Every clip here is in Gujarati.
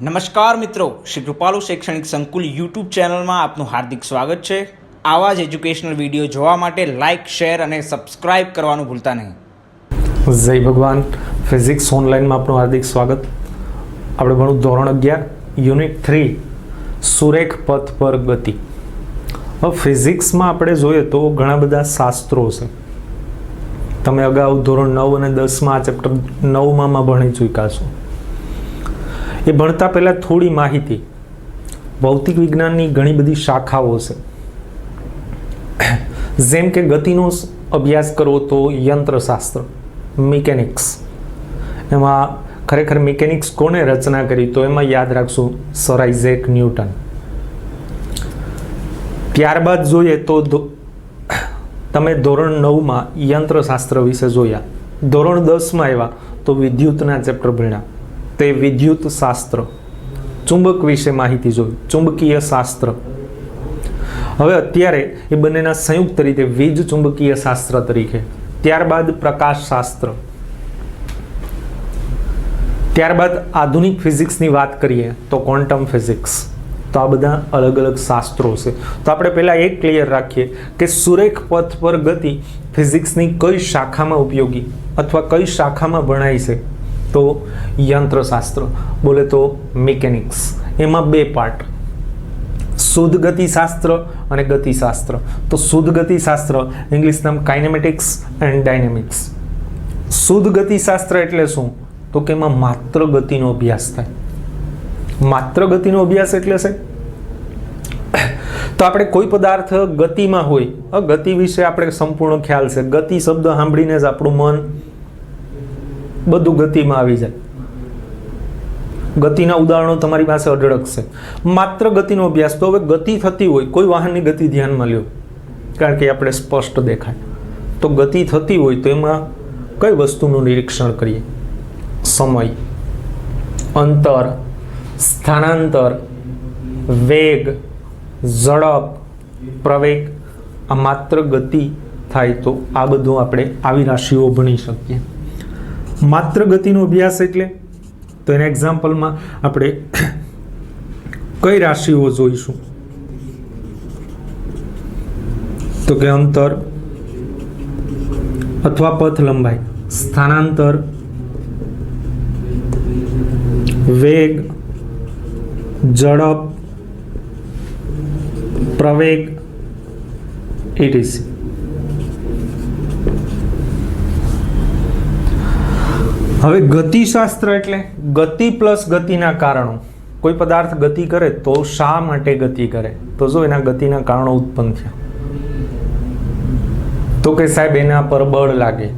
નમસ્કાર મિત્રો, શ્રી કૃપાલુ શૈક્ષણિક સંકુલ યુટ્યુબ ચેનલમાં આપનું હાર્દિક સ્વાગત છે। આવા જ એજ્યુકેશનલ વિડીયો જોવા માટે લાઇક, શેર અને સબસ્ક્રાઇબ કરવાનું ભૂલતા નહીં। જય ભગવાન। ફિઝિક્સ ઓનલાઈનમાં આપનું હાર્દિક સ્વાગત। આપણે ભણું ધોરણ 11 યુનિટ 3 સુરેખ પથ પર ગતિ। હવે ફિઝિક્સમાં આપણે જોઈએ તો ઘણા બધા શાસ્ત્રો છે। તમે અગાઉ ધોરણ 9 અને 10માં આ ચેપ્ટર 9માં ભણી ચૂક્યા છો। એ ભણતા પહેલાં થોડી માહિતી, ભૌતિક વિજ્ઞાનની ઘણી બધી શાખાઓ છે। જેમ કે ગતિનો અભ્યાસ કરવો તો યંત્રશાસ્ત્ર, મિકેનિક્સ, એમાં ખરેખર મિકેનિક્સ કોને રચના કરી તો એમાં યાદ રાખશું સર આઇઝેક ન્યૂટન। ત્યારબાદ જોઈએ તો તમે ધોરણ 9માં યંત્રશાસ્ત્ર વિશે જોયા, ધોરણ 10માં આવ્યા તો વિદ્યુતના ચેપ્ટર ભણ્યા, તે વિદ્યુત શાસ્ત્ર, ચુંબક વિશે માહિતી જોઈ, ચુંબકીય શાસ્ત્ર। હવે અત્યારે એ બંનેના સંયુક્ત રીતે વીજ ચુંબકીય શાસ્ત્ર તરીકે, ત્યારબાદ પ્રકાશ શાસ્ત્ર, ત્યારબાદ આધુનિક ફિઝિક્સની વાત કરીએ તો ક્વોન્ટમ ફિઝિક્સ। તો આ બધા અલગ અલગ શાસ્ત્રો છે। તો આપણે પહેલાં એક ક્લિયર રાખીએ કે સુરેખ પથ પર ગતિ ફિઝિક્સની કઈ શાખામાં ઉપયોગી અથવા કઈ શાખામાં ભણાય છે તો યંત્રશાસ્ત્ર, બોલે તો મિકેનિક્સ। એમાં બે પાર્ટ, શુદ્ધ ગતિશાસ્ત્ર અને ગતિશાસ્ત્ર। તો શુદ્ધ ગતિશાસ્ત્ર, ઇંગ્લિશ નામ કાઇનેમેટિક્સ એન્ડ ડાયનેમિક્સ। શુદ્ધ ગતિશાસ્ત્ર એટલે શું તો કે એમાં માત્ર ગતિનો અભ્યાસ થાય। માત્ર ગતિનો અભ્યાસ એટલે છે તો આપણે કોઈ પદાર્થ ગતિમાં હોય, ગતિ વિશે આપણે સંપૂર્ણ ખ્યાલ છે, ગતિ શબ્દ સાંભળીને જ આપણું મન બધું ગતિમાં આવી જાય। ગતિના ઉદાહરણો તમારી પાસે અઢળક છે। માત્ર ગતિનો અભ્યાસ તો હવે ગતિ થતી હોય, કોઈ વાહનની ગતિ ધ્યાનમાં લ્યો, કારણ કે આપણે સ્પષ્ટ દેખાય, તો ગતિ થતી હોય તો એમાં કઈ વસ્તુનું નિરીક્ષણ કરીએ? સમય, અંતર, સ્થાનાંતર, વેગ, ઝડપ, પ્રવેગ। આ માત્ર ગતિ થાય તો આ બધું આપણે આવી રાશિઓ ભણી શકીએ। માત્ર ગતિનો અભ્યાસ એટલે તો એના એક્ઝામ્પલમાં આપણે કઈ રાશિઓ જોઈશું તો કે અંતર અથવા પથ લંબાઈ, સ્થાનાંતર, વેગ, ઝડપ, પ્રવેગ, etc। હવે ગતિશાસ્ત્ર એટલે ગતિ પ્લસ ગતિના કારણો। કોઈ પદાર્થ ગતિ કરે તો શા માટે ગતિ કરે તો જો એના ગતિના કારણો ઉત્પન્ન થયા, તો કે સાહેબ એના પર બળ લાગે,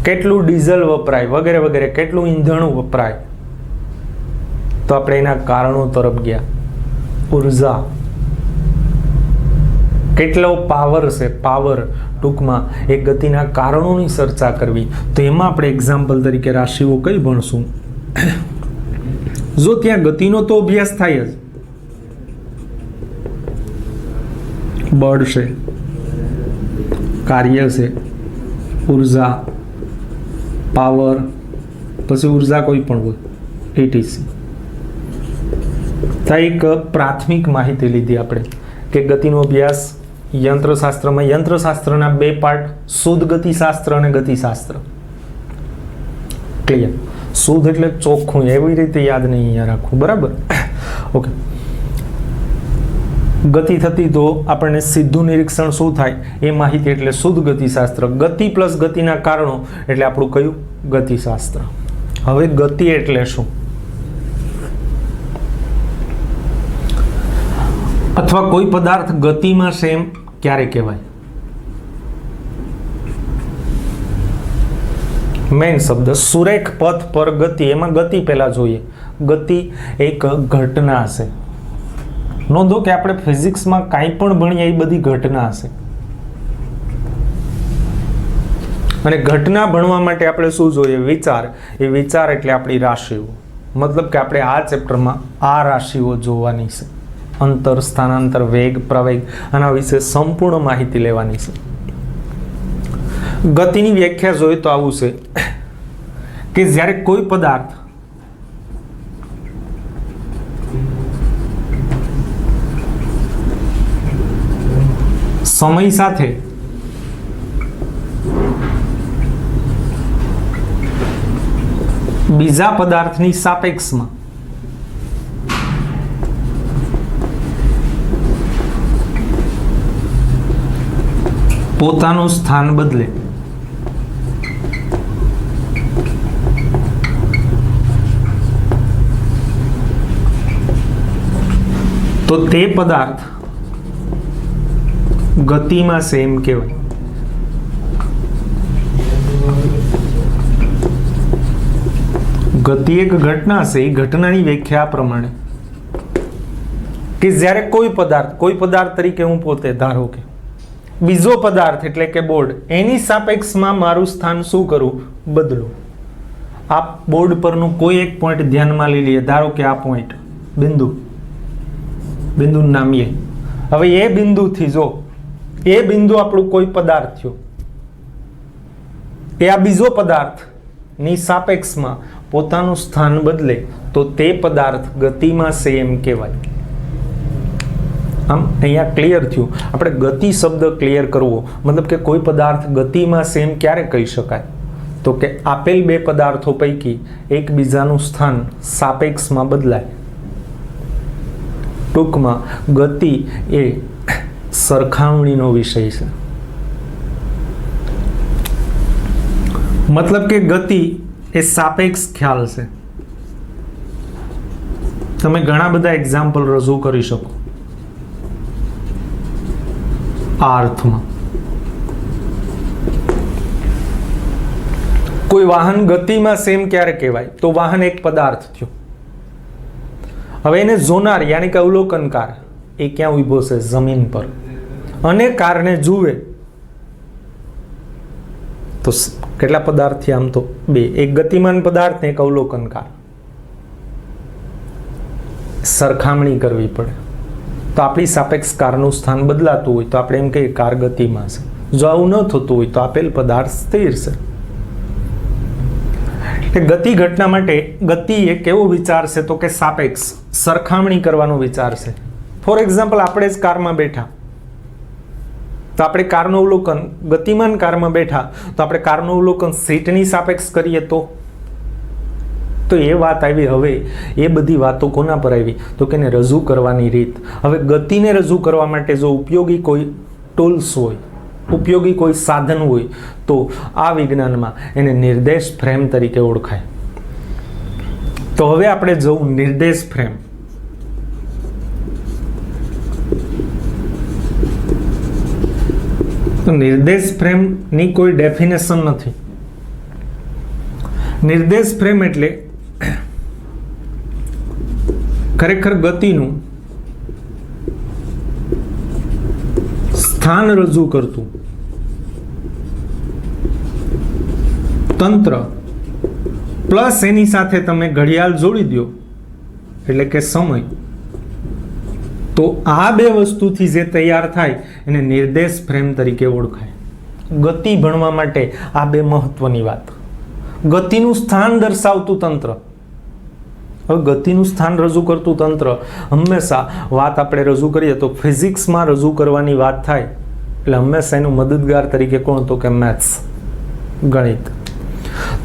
કેટલું ડીઝલ વપરાય વગેરે વગેરે, કેટલું ઈંધણ વપરાય, તો આપણે એના કારણો તરફ ગયા। ઉર્જા, કેટલો પાવર છે, પાવર, ટૂંકમાં એ ગતિના કારણોની ચર્ચા કરવી। તો એમાં આપણે એક્ઝામ્પલ તરીકે રાશિઓ કઈ ભણશું? જો ત્યાં ગતિનો તો અભ્યાસ થાય જ, બળ છે, કાર્ય છે, ઉર્જા, પાવર, પછી ઉર્જા કોઈ પણ હોય, etc। તો એક પ્રાથમિક માહિતી લીધી આપણે કે ગતિનો અભ્યાસ યંત્રશાસ્ત્રમાં, યંત્રશાસ્ત્રના બે પાર્ટ, શુદ્ધ ગતિશાસ્ત્ર અને ગતિશાસ્ત્ર। ક્લિયર? શુદ્ધ એટલે ચોખ્ખું, એવી રીતે યાદ નહીં અહીંયા રાખવું, બરાબર? ઓકે। ગતિ થતી તો આપણને સીધું નિરીક્ષણ શું થાય એ માહિતી એટલે શુદ્ધ ગતિશાસ્ત્ર। ગતિ પ્લસ ગતિના કારણો એટલે આપણું કયું? ગતિશાસ્ત્ર। હવે ગતિ એટલે શું અથવા કોઈ પદાર્થ ગતિમાં છે એમ ક્યારે કહેવાય? મેઇન શબ્દ સુરેખ પથ પર ગતિ, એમાં ગતિ પહેલા જોઈએ। ગતિ એક ઘટના છે। નોંધો કે આપણે ફિઝિક્સમાં કાંઈ પણ ભણીએ એ બધી ઘટના છે, અને ઘટના ભણવા માટે આપણે શું જોઈએ? વિચાર। એ વિચાર એટલે આપણી રાશિઓ, મતલબ કે આપણે આ ચેપ્ટરમાં આ રાશિઓ જોવાની છે। અંતર, સ્થાનાંતર, વેગ, પ્રવેગ, આના વિશે સંપૂર્ણ માહિતી લેવાની છે। ગતિની વ્યાખ્યા જોઈએ તો આવું છે કે જ્યારે કોઈ પદાર્થ સમય સાથે બીજા પદાર્થની સાપેક્ષમાં પોતાનું સ્થાન બદલે તો તે પદાર્થ ગતિમાં છે એમ કહેવાય. ગતિ એક ઘટના છે. એ ઘટનાની વ્યાખ્યા આ પ્રમાણે કે જ્યારે કોઈ પદાર્થ તરીકે હું પોતે ધારો કે બીજો પદાર્થ એટલે કે બોર્ડ, એની સાપેક્ષમાં મારું સ્થાન શું કરું? બદલું. આ બોર્ડ પરનું કોઈ એક પોઈન્ટ ધ્યાનમાં લઈ લઈએ. ધારો કે આ પોઈન્ટ બિંદુનું નામ એ. હવે એ બિંદુથી જો એ બિંદુ આપણું કોઈ પદાર્થ થયો, એ આ બીજો પદાર્થની સાપેક્ષમાં પોતાનું સ્થાન બદલે તો તે પદાર્થ ગતિમાં છે એમ કહેવાય. આમ અહીંયા ક્લિયર થયું. આપણે ગતિ શબ્દ ક્લિયર કરવો મતલબ કે કોઈ પદાર્થ ગતિમાં છે એમ ક્યારે કહી શકાય? તો કે આપેલ બે પદાર્થો પૈકી એકબીજાનું સ્થાન સાપેક્ષમાં બદલાય. ટૂંકમાં ગતિ એ સરખામણીનો વિષય છે. મતલબ કે ગતિ એ સાપેક્ષ ખ્યાલ છે. તમે ઘણા બધા એક્ઝામ્પલ રજૂ કરી શકો આ અર્થમાં. કોઈ વાહન ગતિમાં સેમ ક્યારે કહેવાય? તો વાહન એક પદાર્થ થયો. હવે એને જોનાર યાની કે અવલોકનકાર એ ક્યાં ઊભો છે? જમીન પર. અને કારને જુએ તો કેટલા પદાર્થ થયા? આમ તો બે. એક ગતિમાન પદાર્થ ને એક અવલોકનકાર. સરખામણી કરવી પડે. તો આપણી સાપેક્ષ કારનું સ્થાન બદલાતું હોય તો આપણે એમ કહીએ કાર ગતિમાં છે. જો આવું ન થતું હોય તો આપેલ પદાર્થ સ્થિર છે. ગતિ ઘટના માટે ગતિ એ કેવો વિચાર છે? તો કે સાપેક્ષ, સરખામણી કરવાનો વિચાર છે. ફોર એક્ઝામ્પલ, આપણે જ કારમાં બેઠા તો આપણે કારનું અવલોકન, ગતિમાન કારમાં બેઠા તો આપણે કારનું અવલોકન સીટની સાપેક્ષ કરીએ તો એ વાત આવી. હવે એ બધી વાતો કોના પર આવી? તો કે એને રજૂ કરવાની રીત. હવે ગતિને રજૂ કરવા માટે જો ઉપયોગી કોઈ ટૂલ્સ હોય, ઉપયોગી કોઈ સાધન હોય તો આ વિજ્ઞાનમાં એને નિર્દેશ ફ્રેમ તરીકે ઓળખાય. તો હવે આપણે જોવું નિર્દેશ ફ્રેમ. તો નિર્દેશ ફ્રેમની કોઈ ડેફિનેશન નથી. નિર્દેશ ફ્રેમ એટલે ખરેખર ગતિનું સ્થાન રજૂ કરતું તંત્ર પ્લસ એની સાથે તમે ઘડિયાળ જોડી દો એટલે કે સમય. તો આ બે વસ્તુથી જે તૈયાર થાય એને નિર્દેશ ફ્રેમ તરીકે ઓળખાય. ગતિ ભણવા માટે આ બે મહત્વની વાત. ગતિનું સ્થાન દર્શાવતું તંત્ર. હવે ગતિનું સ્થાન રજૂ કરતું તંત્ર હંમેશા વાત આપણે રજૂ કરીએ તો ફિઝિક્સમાં રજૂ કરવાની વાત થાય એટલે હંમેશા એનું મદદગાર તરીકે કોણ? તો કે મેથ્સ, ગણિત.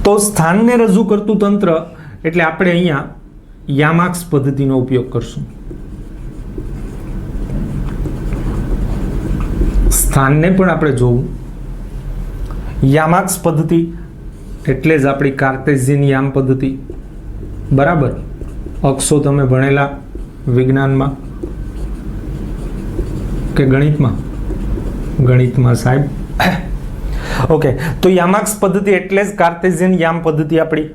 તો સ્થાનને રજૂ કરતું તંત્ર એટલે આપણે અહીંયા યામાક્સ પદ્ધતિનો ઉપયોગ કરશું. સ્થાનને પણ આપણે જોવું. યામાક્સ પદ્ધતિ એટલે જ આપણી કાર્ટેશિયન યામ પદ્ધતિ. બરાબર? અક્ષો તમે ભણેલા વિજ્ઞાનમાં કે ગણિતમાં? ગણિતમાં સાહેબ. ઓકે, તો યામાક્સ પદ્ધતિ એટલે જ કાર્ટેશિયન યામ પદ્ધતિ આપણી.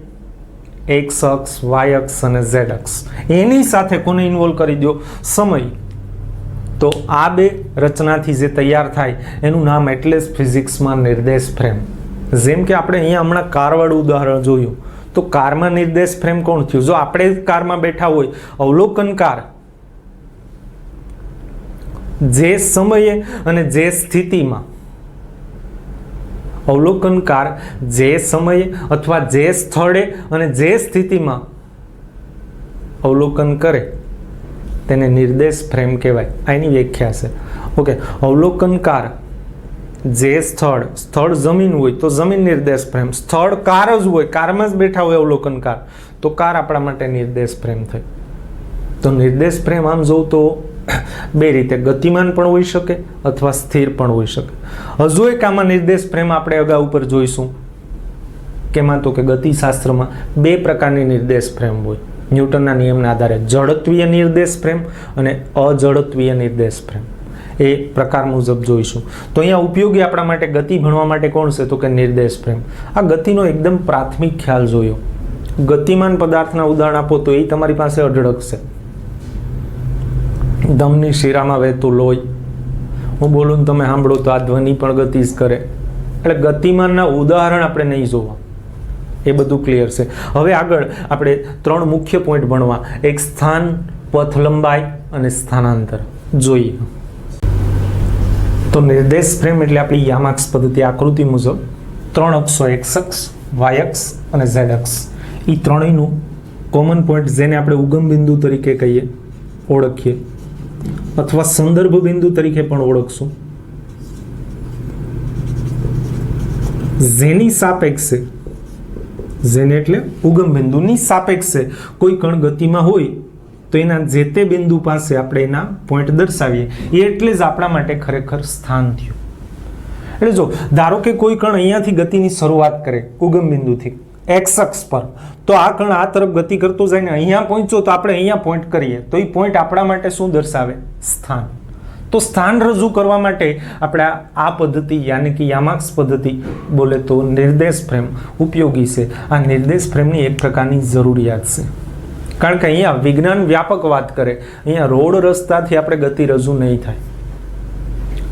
એક્સ અક્ષ, વાય અક્ષ અને ઝેડ અક્ષ. એની સાથે કોને ઇન્વોલ્વ કરી દો? સમય. તો આ બે રચનાથી જે તૈયાર થાય એનું નામ એટલે જ ફિઝિક્સમાં નિર્દેશ ફ્રેમ. જેમ કે આપણે અહીંયા હમણાં કારવાળું ઉદાહરણ જોયું તો કારમાં નિર્દેશ ફ્રેમ કોણ થયું? જો આપણે કારમાં બેઠા હોય, અવલોકનકાર જે સમયે અને જે સ્થિતિમાં, અવલોકનકાર જે સમયે અથવા જે સ્થળે અને જે સ્થિતિમાં અવલોકન કરે તેને નિર્દેશ ફ્રેમ કહેવાય. આ એની વ્યાખ્યા છે. ઓકે, અવલોકનકાર જે સ્થળ જમીન હોય તો જમીન નિર્દેશ ફ્રેમ, સ્થળ કાર જ હોય, કારમાં જ બેઠા હોય અવલોકનકાર, તો કાર આપણા માટે નિર્દેશ ફ્રેમ થઈ. તો નિર્દેશ ફ્રેમ આમ જોઉં તો બે રીતે, ગતિમાન પણ હોઈ શકે અથવા સ્થિર પણ હોઈ શકે. હજુ એક આમાં નિર્દેશ ફ્રેમ આપણે અગાઉ ઉપર જોઈશું કેમાં, તો કે ગતિશાસ્ત્રમાં બે પ્રકારની નિર્દેશ ફ્રેમ હોય ન્યૂટનના નિયમના આધારે, જડત્વીય નિર્દેશ ફ્રેમ અને અજડત્વીય નિર્દેશ ફ્રેમ. એ પ્રકાર મુજબ જોઈશું. તો અહીંયા ઉપયોગી આપણા માટે ગતિ ભણવા માટે કોણ છે, તો કે નિર્દેશ ફ્રેમ. આ ગતિનો એકદમ પ્રાથમિક ખ્યાલ જોયો. ગતિમાન પદાર્થના ઉદાહરણ આપો તો એ તમારી પાસે અઢળક છે. ધમની શિરામાં વહેતું લોહી, હું બોલું તમે સાંભળો તો આ ધ્વનિ પણ ગતિ જ કરે. એટલે ગતિમાનના ઉદાહરણ આપણે નહીં જોવા, એ બધું ક્લિયર છે. હવે આગળ આપણે 3 મુખ્ય પોઈન્ટ ભણવા, એક સ્થાન, પથ લંબાઈ અને સ્થાનાંતર જોઈએ. તો નિર્દેશ ફ્રેમ એટલે આપણી યામાક્ષ પદ્ધતિ આકૃતિ મુજબ 3 અક્ષો, એક્સ અક્ષ, વાય અક્ષ અને ઝેડ અક્ષ, એ ત્રણેયનું કોમન પોઈન્ટ જેને આપણે ઉગમ બિંદુ તરીકે કહીએ, ઓળખીએ અથવા સંદર્ભ બિંદુ તરીકે પણ ઓળખશું, જેની સાપેક્ષે, જેને એટલે ઉગમ બિંદુની સાપેક્ષે કોઈ કણ ગતિમાં હોય તો એના જે તે બિંદુ પાસે આપણે એના પોઈન્ટ દર્શાવીએ, એ એટલે જ આપણા માટે ખરેખર સ્થાન થયું. એટલે જો ધારો કે કોઈ કણ અહીંયાથી ગતિની શરૂઆત કરે ઉગમ બિંદુથી એક્સ અક્ષ પર, તો આ કણ આ તરફ ગતિ કરતો જાય ને અહીંયા પહોંચ્યો તો આપણે અહીંયા પોઈન્ટ કરીએ તો એ પોઈન્ટ આપણા માટે શું દર્શાવે? સ્થાન. તો સ્થાન રજૂ કરવા માટે આપણે આ પદ્ધતિ યાની કે યામાક્ષ પદ્ધતિ બોલે તો નિર્દેશ ફ્રેમ ઉપયોગી છે. આ નિર્દેશ ફ્રેમની એક પ્રકારની જરૂરિયાત છે, કારણ કે અહીંયા વિજ્ઞાન વ્યાપક વાત કરે, અહીંયા રોડ રસ્તાથી આપણે ગતિ રજૂ નહીં થાય,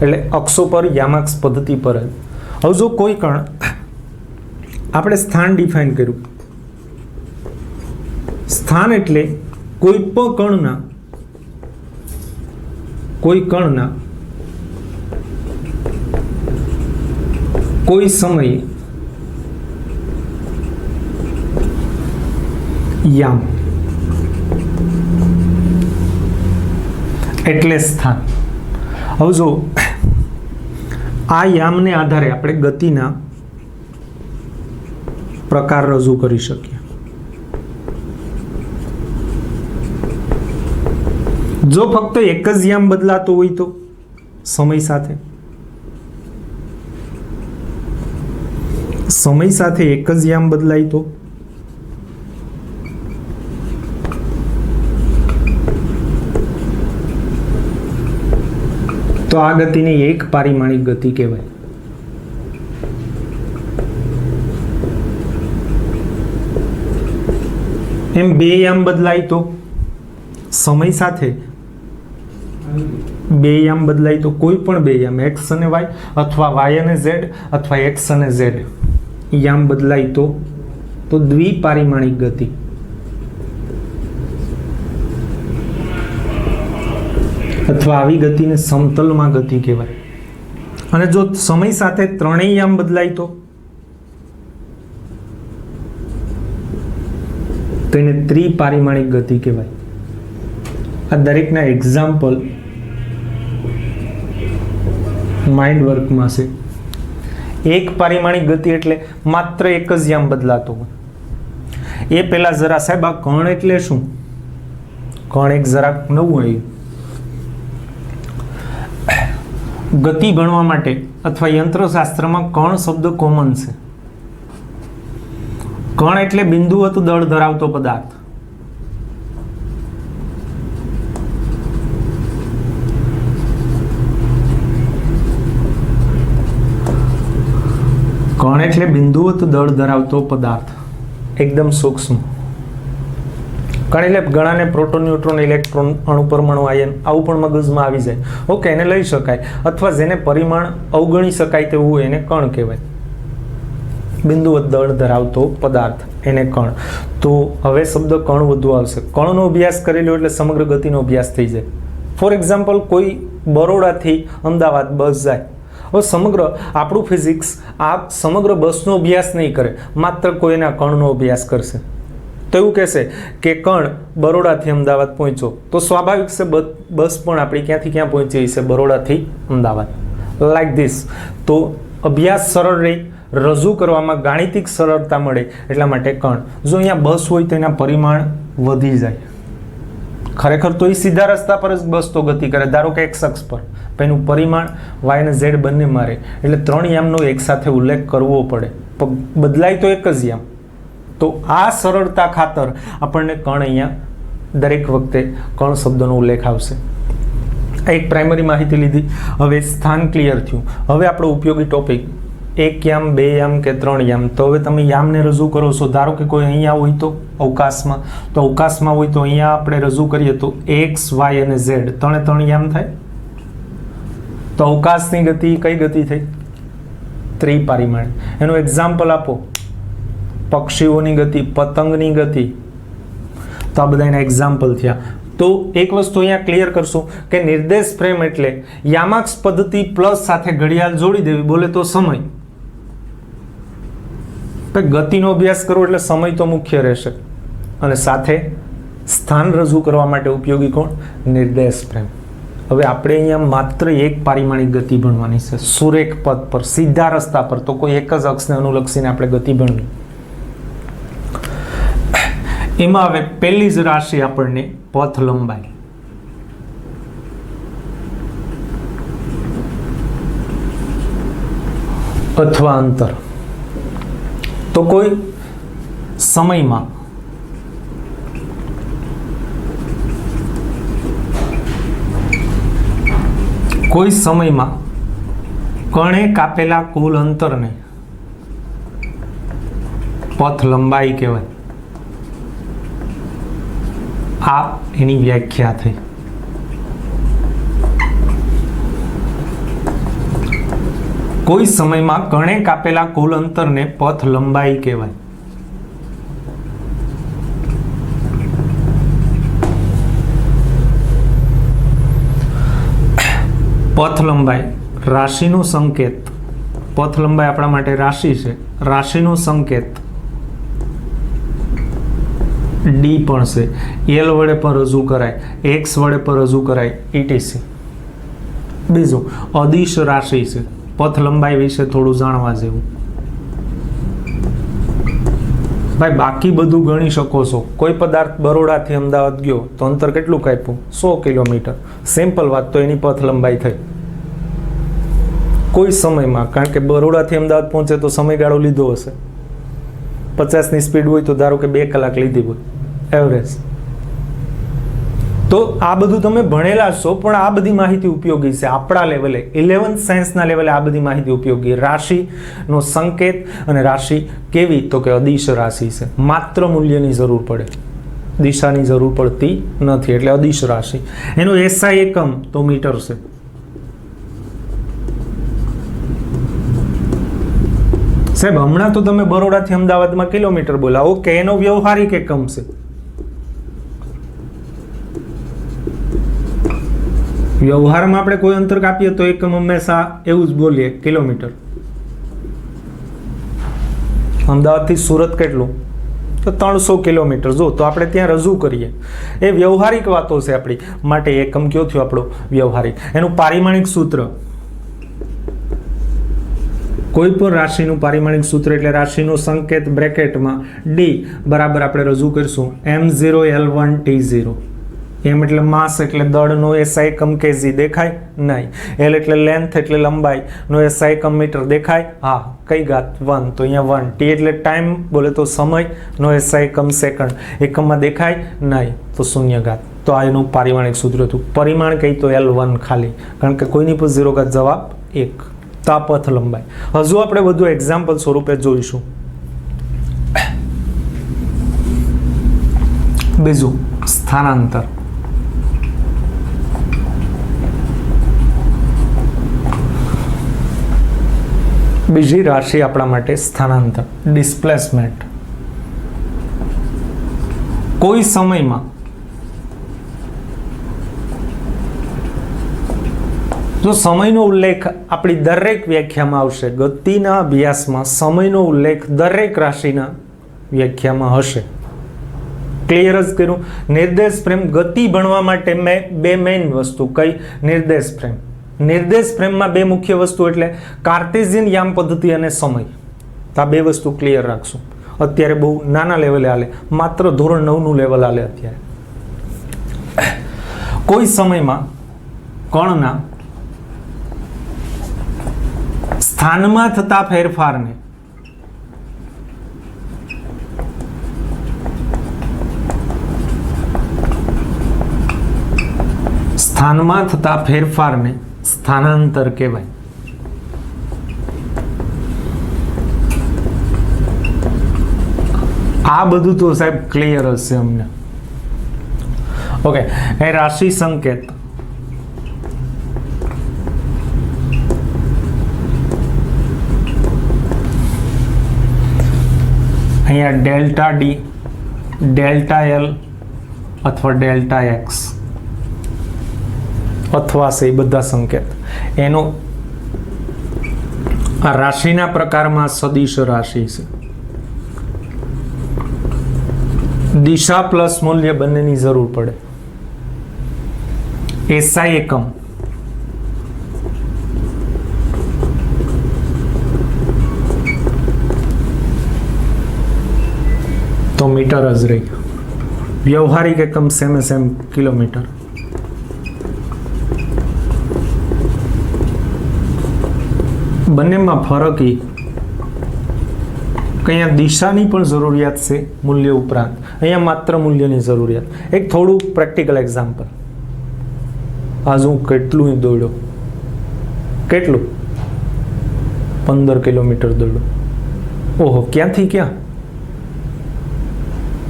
એટલે અક્ષો પર યામાક્ષ પદ્ધતિ પર જ. હવે જો કોઈ કણ આપણે સ્થાન ડિફાઇન કર્યું, સ્થાન એટલે કોઈ પણ કણના કોઈ સમયે યામ એટલે સ્થાન. હવે જો આ યામને આધારે આપણે ગતિના પ્રકાર રજૂ કરી શકીએ. જો ફક્ત એક જ યામ બદલાતો હોય તો સમય સાથે એક જ યામ બદલાય તો આ ગતિને એક પારિમાણિક ગતિ કહેવાય. એમ બે યામ બદલાય તો સમય સાથે બે યામ બદલાય તો કોઈ પણ બે યામ એક્સ અને વાય અથવા વાય અને ઝેડ અથવા એક્સ અને ઝેડ યામ બદલાય તો દ્વિપારિમાણિક ગતિ. અથવા આવી ગતિને સમતલમાં ગતિ કહેવાય. અને જો સમય સાથે ત્રણેય યામ બદલાય તો એને ત્રિપારિમાણિક ગતિ કહેવાય. આ દરેકના એક્ઝામ્પલ માઇન્ડ વર્કમાં છે. એક પારિમાણિક ગતિ એટલે માત્ર એક જ યામ બદલાતો હોય. એ પહેલા જરા સાહેબ આ કણ એટલે શું? કણ એક જરાક નવું આવ્યું. ગતિ ગણવા માટે અથવા યંત્રશાસ્ત્રમાં કણ શબ્દ કોમન છે. કણ એટલે બિંદુવત દળ ધરાવતો પદાર્થ. કણ એટલે બિંદુવત દળ ધરાવતો પદાર્થ, એકદમ સૂક્ષ્મ. કણ એટલે ગણાને પ્રોટોન, ન્યુટ્રોન, ઇલેક્ટ્રોન, અણુ, પરમાણુ, આયન આવું પણ મગજમાં આવી જાય. ઓકે, એને લઈ શકાય. અથવા જેને પરિમાણ અવગણી શકાય તેવું હોય એને કણ કહેવાય. બિંદુવત દળ ધરાવતો પદાર્થ એને કણ. તો હવે શબ્દ કણ વધુ આવશે. કણનો અભ્યાસ કરેલો એટલે સમગ્ર ગતિનો અભ્યાસ થઈ જાય. ફોર એક્ઝામ્પલ, કોઈ બરોડાથી અમદાવાદ બસ જાય. હવે સમગ્ર આપણું ફિઝિક્સ આ સમગ્ર બસનો અભ્યાસ નહીં કરે, માત્ર કોઈના કણનો અભ્યાસ કરશે. તો તો એવું કહેશે કે કણ બરોડાથી અમદાવાદ પહોંચ્યો, તો સ્વાભાવિક છે બસ પણ આપણી ક્યાંથી ક્યાં પહોંચી છે? બરોડાથી અમદાવાદ. Like this. તો અભ્યાસ સરળ રહી, રજૂ કરવામાં ગાણિતિક સરળતા મળે એટલા માટે કણ. જો અહીંયા બસ હોય તો એના પરિમાણ વધી જાય. ખરેખર તો એ સીધા રસ્તા પર જ બસ તો ગતિ કરે, ધારો કે x અક્ષ પર, પણ એનું પરિમાણ y અને z બંને મારે, એટલે 3 યામનો એકસાથે ઉલ્લેખ કરવો પડે. બદલાય તો એક જ યામ. તો આ સરળતા ખાતર આપણને કણ અહીંયા દરેક વખતે કણ શબ્દનો ઉલ્લેખ આવશે. આ એક પ્રાઇમરી માહિતી લીધી. હવે સ્થાન ક્લિયર થયું. હવે આપણો ઉપયોગી ટોપિક 1 યામ, 2 યામ કે 3 યામ. તો હવે તમે યામને રજૂ કરો છો. ધારો કે કોઈ અહીંયા હોય તો અવકાશમાં, તો અવકાશમાં હોય તો અહીંયા આપણે રજૂ કરીએ તો x, y અને z 3 યામ થાય. તો અવકાશની ગતિ કઈ ગતિ થઈ? ત્રિપરિમાણ. એનું એક્ઝામ્પલ આપો. પક્ષીઓની ગતિ, પતંગની ગતિ. તો આ બધા એના એક્ઝામ્પલ થયા. તો એક વસ્તુ અહીંયા ક્લિયર કરશું કે નિર્દેશ ફ્રેમ એટલે યામાક્ષ પદ્ધતિ પ્લસ સાથે ઘડિયાળ જોડી દેવી. બોલે તો સમય. ગતિનો અભ્યાસ કરો એટલે સમય તો મુખ્ય રહેશે, અને સાથે સ્થાન રજૂ કરવા માટે ઉપયોગી કોણ? નિર્દેશ ફ્રેમ. હવે આપણે અહીંયા માત્ર એક પારિમાણિક ગતિ ભણવાની છે, સુરેખ પદ પર, સીધા રસ્તા પર. તો કોઈ એક જ અક્ષને અનુલક્ષીને આપણે ગતિ ભણવી. એમાં હવે પહેલી જ રાશિ આપણને પથ લંબાઈ. અથવા અંતર. તો કોઈ સમયમાં કણે કાપેલા કુલ અંતરને પથ લંબાઈ કહેવાય. આ એની વ્યાખ્યા થઈ. કોઈ સમયમાં કણે કાપેલા કુલ અંતરને પથ લંબાઈ કહેવાય. પથ લંબાઈ રાશિનો સંકેત. પથ લંબાઈ આપણા માટે રાશિ છે. રાશિનો સંકેત ડી પણ છે. એલ વડે પણ રજૂ કરાય, એક્સ વડે પણ રજૂ કરાય, ઇટીસી. બીજું અદિશ રાશિ છે. પથ લંબાઈ વિશે થોડું જાણવા જેવું. ભાઈ બાકી બધું ગણી શકો છો. કોઈ પદાર્થ બરોડાથી અમદાવાદ ગયો તો અંતર કેટલું કાપ્યું? 100 કિલોમીટર. સિમ્પલ વાત. તો એની પથ લંબાઈ થઈ. કોઈ સમયમાં, કારણ કે બરોડાથી અમદાવાદ પહોંચે તો સમયગાળો લીધો હશે. 50ની સ્પીડ હોય તો ધારો કે 2 કલાક લીધી હોય એવરેજ. તો આ બધું તમે ભણેલા છો, પણ આ બધી માહિતી ઉપયોગી છે આપણા લેવલે. 11th સાયન્સના લેવલે આ બધી માહિતી ઉપયોગી. રાશિનો સંકેત અને રાશિ કેવી? તો કે અદિશ રાશિ છે. માત્ર મૂલ્યની જરૂર પડે, દિશાની જરૂર પડતી નથી, એટલે અદિશ રાશિ. એનું એસઆઈ એકમ તો મીટર છે. સાહેબ હમણાં તો તમે બરોડાથી અમદાવાદમાં કિલોમીટર બોલા. ઓકે, એનો વ્યવહારિક એકમ છે. વ્યવહારમાં આપણે કોઈ અંતર કાપીએ તો એકમ હંમેશા એવું જ બોલીએ, કિલોમીટર. અમદાવાદથી સુરત કેટલું? તો 300 કિલોમીટર. જો તો આપણે ત્યાં રજૂ કરીએ. એ વ્યવહારિક વાતો છે આપણી માટે. એકમ કયો થયો આપણો? વ્યવહારિક. એનું પારિમાણિક સૂત્ર. કોઈ પણ રાશિનું પારિમાણિક સૂત્ર એટલે રાશિનો સંકેત બ્રેકેટમાં ડી બરાબર આપણે રજૂ કરીશું m0L1T0. એમ એટલે માસ એટલે દળનો એસઆઈ એકમ કેજી. દેખાય? નહીં. એલ એટલે લેન્થ એટલે લંબાઈનો એસઆઈ એકમ મીટર. દેખાય? હા. કઈ ઘાત? 1. તો અહીંયા 1. ટી એટલે ટાઈમ, બોલે તો સમયનો એસઆઈ એકમ સેકન્ડ. એકમમાં દેખાય? નહીં. તો 0 ઘાત. તો આ એનું પારિમાણિક સૂત્ર હતું. પરિમાણ કઈ? તો L1 ખાલી, કારણ કે કોઈની પર 0 ઘાત. જવાબ 1. તો આ પથ લંબાઈ. હજુ આપણે બધું એક્ઝામ્પલ સ્વરૂપે જોઈશું. બીજું સ્થાનાંતર. બીજી રાશિ આપણા માટે સ્થાનાંતર, ડિસ્પ્લેસમેન્ટ. કોઈ સમયમાં જો સમયનો ઉલ્લેખ આપણી દરેક વ્યાખ્યામાં આવશે. ગતિના અભ્યાસમાં સમયનો ઉલ્લેખ દરેક રાશિના વ્યાખ્યામાં હશે. ક્લિયર જ કર્યું. નિર્દેશ ફ્રેમ ગતિ ભણવા માટે મેં બે મેઇન વસ્તુ કઈ, નિર્દેશ ફ્રેમ. નિર્દેશ ફ્રેમમાં બે મુખ્ય વસ્તુ એટલે કાર્ટેશિયન યામ પદ્ધતિ અને સમય. તો આ બે વસ્તુ ક્લિયર રાખશું. અત્યારે બહુ નાના લેવલે હાલે, માત્ર ધોરણ 9 નું લેવલ હાલે અત્યારે. કોઈ સમયમાં કણના સ્થાનમાં થતા ફેરફારને સ્થાનાંતર કહેવાય. આ બધું તો સાહેબ ક્લિયર હશે અમને. ઓકે, એ રાશિ સંકેત. અહીંયા ડેલ્ટા ડી, ડેલ્ટા એલ અથવા ડેલ્ટા એક્સ અથવા છે એ બધા સંકેત. એનો આ રાશિના પ્રકારમાં સદિશ રાશિ છે. દિશા પ્લસ મૂલ્ય બંનેની જરૂર પડે. એસઆઈ એકમ તો મીટર જ રહી. વ્યવહારિક એકમ સેમ કિલોમીટર. બંનેમાં ફરક એ કે અહીંયા દિશાની પણ જરૂરિયાત છે મૂલ્ય ઉપરાંત, અહીંયા માત્ર મૂલ્યની જરૂરિયાત. એક થોડું પ્રેક્ટિકલ એક્ઝામ્પલ. આજ હું કેટલું દોડ્યો, કેટલું 15 કિલોમીટર દોડ્યો. ઓહો, ક્યાંથી ક્યાં?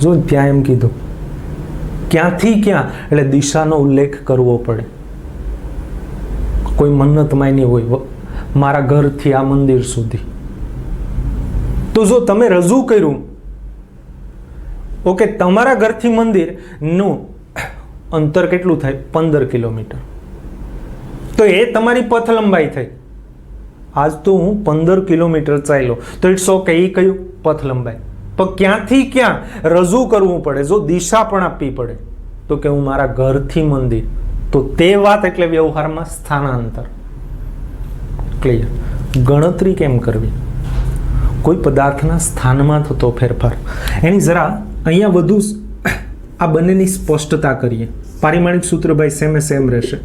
જો ત્યાં એમ કીધું ક્યાંથી ક્યાં એટલે દિશાનો ઉલ્લેખ કરવો પડે. કોઈ મન્નત માયની હોય મારા ઘરથી આ મંદિર સુધી, તો જો તમે રજૂ કર્યું ઓકે તમારા ઘરથી મંદિરનું અંતર કેટલું થાય 15 કિલોમીટર, તો એ તમારી પથ લંબાઈ થઈ. આજ તો હું 15 કિલોમીટર ચાલ્યો, તો ઇટ્સ ઓકે, એ કયું પથ લંબાઈ. પણ ક્યાંથી ક્યાં રજૂ કરવું પડે, જો દિશા પણ આપવી પડે, તો કે હું મારા ઘરથી મંદિર, તો તે વાત એટલે વ્યવહારમાં સ્થાનાંતર. ક્લિયર. ગણતરી કેમ કરવી? કોઈ પદાર્થના સ્થાનમાં થતો ફેરફાર, એની જરા અહીંયા વધુ આ બંનેની સ્પષ્ટતા કરીએ. પારિમાણિક સૂત્ર ભાઈ સેમ રહેશે.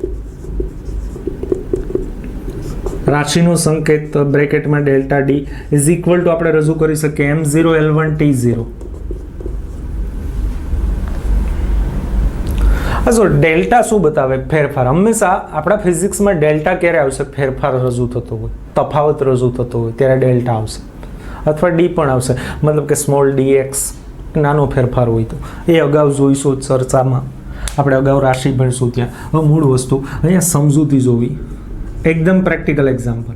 રાશિનો સંકેત બ્રેકેટમાં delta D is equal to આપણે રજૂ કરી શકીએ m0 L1 T0. જો ડેલ્ટા શું બતાવે? ફેરફાર. હંમેશા આપણા ફિઝિક્સમાં ડેલ્ટા ક્યારે આવશે? ફેરફાર રજૂ થતો હોય, તફાવત રજૂ થતો હોય ત્યારે ડેલ્ટા આવશે, અથવા ડી પણ આવશે. મતલબ કે સ્મોલ dx નાનો ફેરફાર હોય તો એ અગાઉ જોઈશું ચર્ચામાં, આપણે અગાઉ રાશિ ભણીશું ત્યાં. હવે મૂળ વસ્તુ અહીંયા સમજૂતી જોવી. એકદમ પ્રેક્ટિકલ એક્ઝામ્પલ,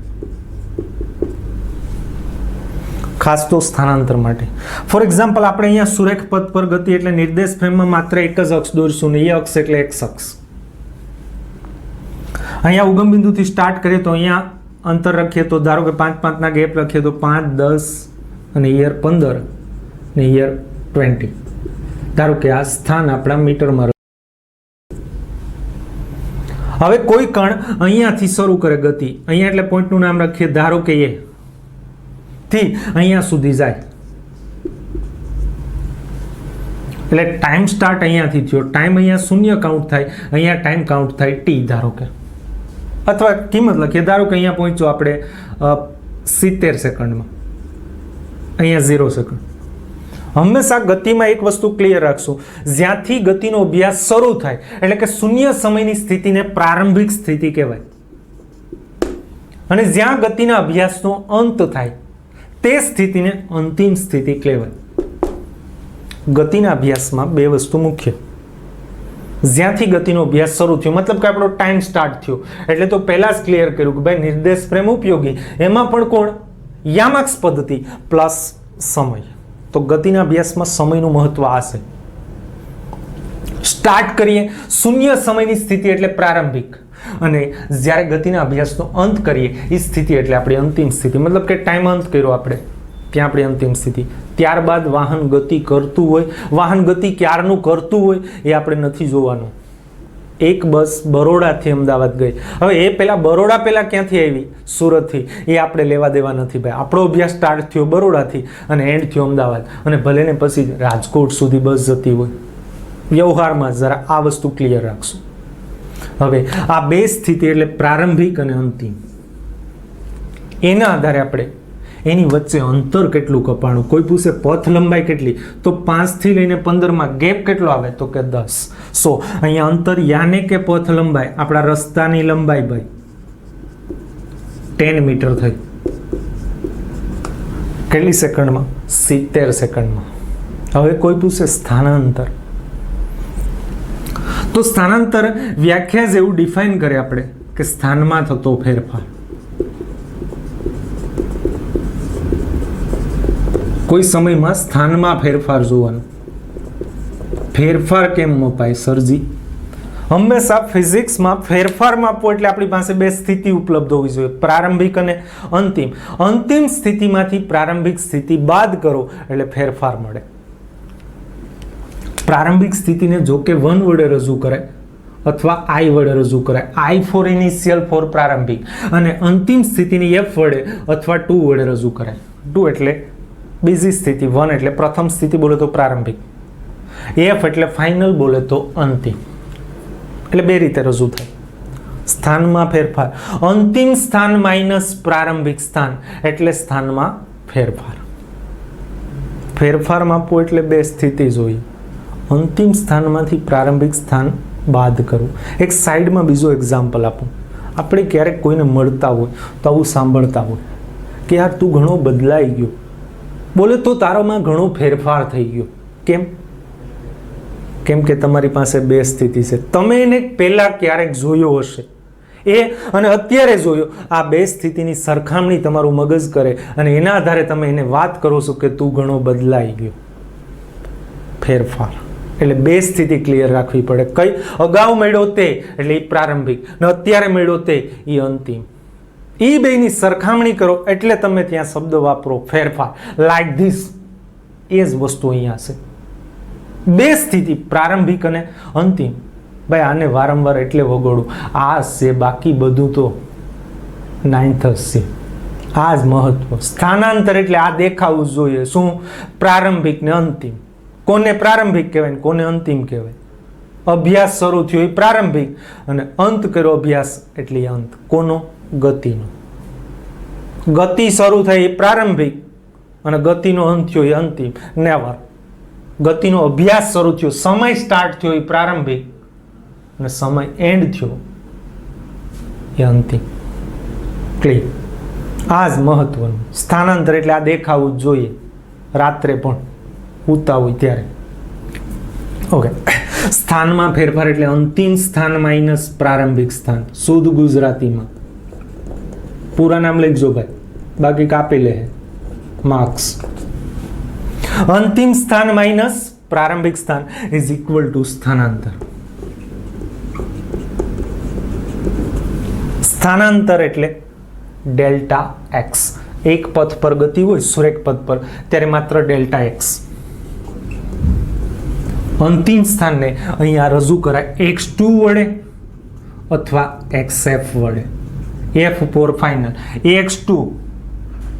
ખાસ તો સ્થાનાંતર માટે. ફોર એક્ઝામ્પલ આપણે અહીંયા સુરેખ પથ પર ગતિ એટલે નિર્દેશ ફ્રેમમાં માત્ર એક જ અક્ષ દોરશું ને, એ અક્ષ એટલે x અક્ષ. અહીંયા ઉગમ બિંદુથી સ્ટાર્ટ કરીએ તો અહીંયા અંતર રાખીએ તો ધારો કે 5 ના ગેપ રાખીએ તો 5, 10 અને યર 15 ને યર 20. ધારો કે આ સ્થાન આપણા મીટરમાં. હવે કોઈ કણ અહીંયાથી શરૂ કરે ગતિ, અહીંયા એટલે પોઈન્ટનું નામ રાખીએ ધારો કે એ થી અહીંયા સુધી જાય, એટલે ટાઈમ સ્ટાર્ટ અહીંયાથી થયો, ટાઈમ અહીંયા 0 કાઉન્ટ થાય, અહીંયા ટાઈમ કાઉન્ટ થાય t ધારો કે, અથવા કિંમત લખીએ ધારો કે અહીંયા પહોંચ્યો આપણે 70 સેકન્ડમાં, અહીંયા 0 સેકન્ડ. હંમેશા ગતિમાં એક વસ્તુ ક્લિયર રાખશું, જ્યાંથી ગતિનો અભ્યાસ શરૂ થાય એટલે કે શૂન્ય સમયની સ્થિતિને પ્રારંભિક સ્થિતિ કહેવાય, અને જ્યાં ગતિના અભ્યાસનો અંત થાય તે સ્થિતિને અંતિમ સ્થિતિ કહેવાય. ગતિના અભ્યાસમાં બે વસ્તુ મુખ્ય, જ્યાંથી ગતિનો અભ્યાસ શરૂ થયો, મતલબ કે આપણો ટાઈમ સ્ટાર્ટ થયો, એટલે તો પહેલા જ ક્લિયર કર્યું કે ભાઈ નિર્દેશ ફ્રેમ ઉપયોગી, એમાં પણ કોણ? યામાક્સ પદ્ધતિ પ્લસ સમય. તો ગતિના અભ્યાસમાં સમયનું મહત્વ આ છે. સ્ટાર્ટ કરીએ શૂન્ય સમયની સ્થિતિ એટલે પ્રારંભિક, અને જ્યારે ગતિના અભ્યાસનો અંત કરીએ એ સ્થિતિ એટલે આપણી અંતિમ સ્થિતિ, મતલબ કે ટાઈમ અંત કર્યો આપણે ત્યાં આપણી અંતિમ સ્થિતિ. ત્યારબાદ વાહન ગતિ કરતું હોય, વાહન ગતિ ક્યારનું કરતું હોય એ આપણે નથી જોવાનું. એક બસ બરોડાથી અમદાવાદ ગઈ, હવે એ પહેલાં બરોડા પહેલાં ક્યાંથી આવી? સુરતથી. એ આપણે લેવા દેવા નથી ભાઈ. આપણો અભ્યાસ સ્ટાર્ટ થયો બરોડાથી અને એન્ડ થયો અમદાવાદ, અને ભલે ને પછી રાજકોટ સુધી બસ જતી હોય. વ્યવહારમાં જરા આ વસ્તુ ક્લિયર રાખશું. હવે આ બે સ્થિતિ એટલે પ્રારંભિક અને અંતિમ, એના આધારે આપણે એની વચ્ચે અંતર કેટલું કપાણું. કોઈ પૂછે પથ લંબાઈ કેટલી, તો 5 થી લઈને 15 ગેપ કેટલો આવે? તો કે 10. સો અહીંયા અંતર યાને કે પથ લંબાઈ, આપણા રસ્તાની લંબાઈ ભાઈ 10 મીટર થઈ. કેટલી સેકન્ડમાં? 70 સેકન્ડમાં. હવે કોઈ પૂછે સ્થાનાંતર, તો સ્થાનાંતર વ્યાખ્યા જ એવું ડિફાઇન કરે આપણે કે સ્થાનમાં થતો ફેરફાર. કોઈ સમયમાં સ્થાનમાં ફેરફાર જોવાનો. ફેરફાર કેમ મપાય સરજી? હંમેશા ફિઝિક્સમાં ફેરફાર માપવો એટલે આપણી પાસે બે સ્થિતિ ઉપલબ્ધ હોવી જોઈએ, પ્રારંભિક અને અંતિમ. અંતિમ સ્થિતિમાંથી પ્રારંભિક સ્થિતિ બાદ કરો એટલે ફેરફાર મળે. પ્રારંભિક સ્થિતિને જો કે 1 વડે રજૂ કરાય અથવા I વડે રજૂ કરાય. I ફોર ઇનિશિયલ ફોર પ્રારંભિક, અને અંતિમ સ્થિતિને F વડે અથવા 2 વડે રજૂ કરાય. 2 એટલે બીજી સ્થિતિ, 1 એટલે પ્રથમ સ્થિતિ બોલે તો પ્રારંભિક, F એટલે ફાઇનલ બોલે તો અંતિમ. એટલે બે રીતે રજૂ થાય. સ્થાનમાં ફેરફાર, અંતિમ સ્થાન માઇનસ પ્રારંભિક સ્થાન એટલે સ્થાનમાં ફેરફાર. ફેરફાર માપવું એટલે બે સ્થિતિ જોઈએ. અંતિમ સ્થાનમાંથી પ્રારંભિક સ્થાન બાદ કરવું. એક સાઈડમાં બીજો એક્ઝામ્પલ આપું. આપણે ક્યારેક કોઈને મળતા હોય તો આવું સાંભળતા હોય કે યાર તું ઘણો બદલાઈ ગયો, બોલે તો તારામાં ઘણો ફેરફાર થઈ ગયો. કેમ? કેમ કે તમારી પાસે બે સ્થિતિ છે. તમે એને પહેલા ક્યારેક જોયો હશે એ અને અત્યારે જોયો, આ બે સ્થિતિની સરખામણી તમારું મગજ કરે અને એના આધારે તમે એને વાત કરો છો કે તું ઘણો બદલાઈ ગયો. ફેરફાર એટલે બે સ્થિતિ ક્લિયર રાખવી પડે. કઈ? અગાઉ મળ્યો તે એટલે એ પ્રારંભિક, ને અત્યારે મળ્યો તે એ અંતિમ. એ બેની સરખામણી કરો એટલે તમે ત્યાં શબ્દ વાપરો ફેરફાર. Like this. એ જ વસ્તુ અહીંયા છે. બે સ્થિતિ પ્રારંભિક અને અંતિમ. ભાઈ આને વારંવાર એટલે વગોડું, આ છે, બાકી બધું તો 9th છે. આ જ મહત્વ. સ્થાનાંતર એટલે આ દેખાવું જોઈએ. શું? પ્રારંભિક ને અંતિમ. કોને પ્રારંભિક કહેવાય, કોને અંતિમ કહેવાય? અભ્યાસ શરૂ થયો એ પ્રારંભિક, અને અંત કર્યો અભ્યાસ એટલે અંત. કોનો? ગતિનો. ગતિ શરૂ થઈ એ પ્રારંભિક અને ગતિનો અંત થયો એ અંતિમ. નેવર. ગતિનો અભ્યાસ શરૂ થયો, સમય સ્ટાર્ટ થયો એ પ્રારંભિક અને સમય એન્ડ થયો એ અંતિમ. ક્લિયર? આ જ મહત્વનું. સ્થાનાંતર એટલે આ દેખાવું જ જોઈએ, રાત્રે પણ ઉતા હોય ત્યારે. ઓકે. સ્થાનમાં ફેરફાર એટલે અંતિમ સ્થાન માઇનસ પ્રારંભિક સ્થાન. શુદ્ધ ગુજરાતીમાં પૂરા નામ લખજો ભાઈ, બાકી કાપી લે માર્ક્સ. અંતિમ સ્થાન માઇનસ પ્રારંભિક સ્થાન ઇઝ ઇક્વલ ટુ સ્થાનાંતર. સ્થાનાંતર એટલે ડેલ્ટા એક્સ. એક પથ પર ગતિ હોય સુરેખ પથ પર ત્યારે માત્ર ડેલ્ટા એક્સ. અંતિમ સ્થાનને અહીંયા રજૂ કરાય x2 વડે અથવા xf વડે. F four final. x2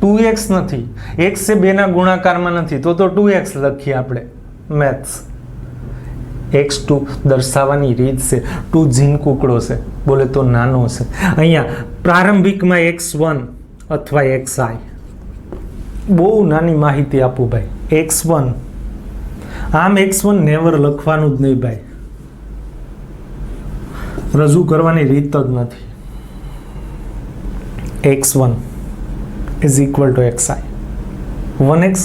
2x નથી, x એ 2 ના ગુણાકારમાં નથી, તો 2x લખીએ આપણે. મેથ્સ. x2 દર્શાવવાની રીત છે. 2 ઝીણકુકડો છે, બોલે તો નાનો છે. અહીંયા પ્રારંભિકમાં x1 અથવા xi. બહુ નાની માહિતી આપું ભાઈ. x1 આમ x1 નેવર લખવાનું જ નહીં ભાઈ, રજૂ કરવાની રીત જ નથી. x1 is equal two xi. 1x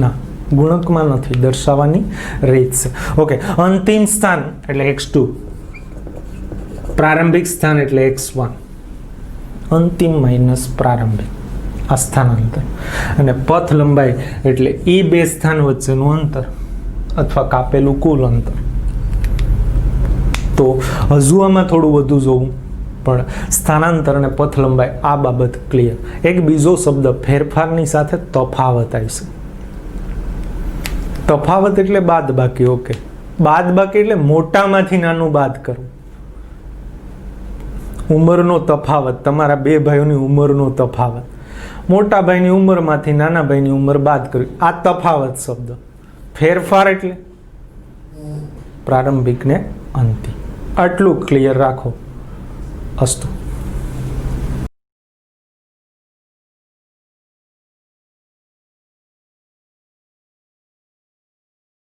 ના, ગુણકમાં નથી, દર્શાવવાની રીત છે. ઓકે. અંતિમ સ્થાન એટલે x2, પ્રારંભિક સ્થાન એટલે x1. અંતિમ માઇનસ પ્રારંભિક, આ સ્થાનાંતર. અને પથ લંબાઈ એટલે એ બે સ્થાન વચ્ચેનું અંતર અથવા કાપેલું કુલ અંતર. તો હજુ આમાં થોડું વધુ જોવું. પણ સ્થાનાંતર અને પથ લંબાઈ આ બાબત ક્લિયર. એક બીજો શબ્દ ફેરફારની સાથે તફાવત આવશે. તફાવત એટલે બાદ બાકી. ઓકે, બાદ બાકી એટલે મોટામાંથી નાનું બાદ કરવું. ઉંમરનો તફાવત, તમારા બે ભાઈઓની ઉંમરનો તફાવત, મોટા ભાઈની ઉંમરમાંથી નાના ભાઈની ઉંમર બાદ કરવી, આ તફાવત શબ્દ. ફેરફાર એટલે પ્રારંભિક ને અંતિમ. આટલું ક્લિયર રાખો. અસ્તુ.